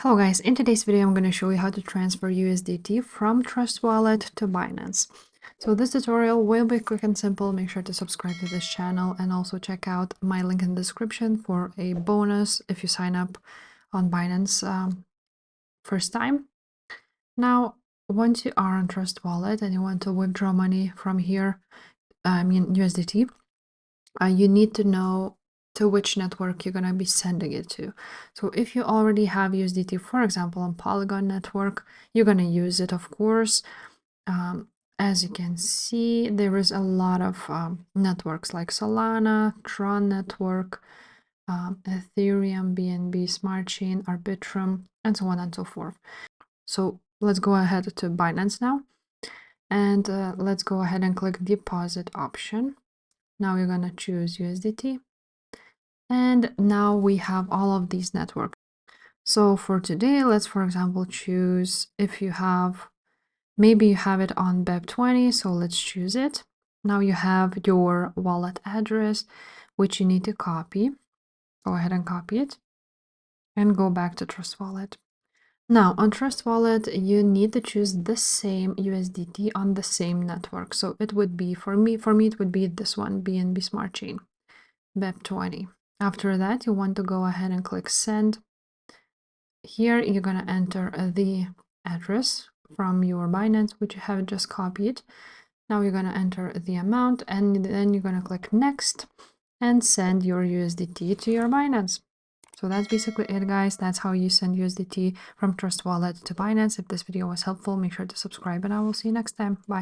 Hello guys, in today's video I'm going to show you how to transfer USDT from Trust Wallet to Binance. So this tutorial will be quick and simple. Make sure to subscribe to this channel and also check out my link in the description for a bonus if you sign up on Binance first time. Now, once you are on Trust Wallet and you want to withdraw money from here, USDT, you need to know to which network you're going to be sending it to. So if you already have USDT, for example, on Polygon network, you're going to use it, of course. As you can see, there is a lot of networks like Solana, Tron network, Ethereum, BNB, Smart Chain, Arbitrum, and so on and so forth. So let's go ahead to Binance now. And let's go ahead and click deposit option. Now you're going to choose USDT. And now we have all of these networks. So for today, let's, for example, choose if you have, maybe you have it on BEP20, so let's choose it. Now you have your wallet address, which you need to copy. Go ahead and copy it and go back to Trust Wallet. Now on Trust Wallet, you need to choose the same USDT on the same network. So it would be, for me, it would be this one, BNB Smart Chain, BEP20. After that, you want to go ahead and click send. Here, you're going to enter the address from your Binance, which you have just copied. Now you're going to enter the amount and then you're going to click next and send your USDT to your Binance. So that's basically it, guys. That's how you send USDT from Trust Wallet to Binance. If this video was helpful, make sure to subscribe and I will see you next time. Bye.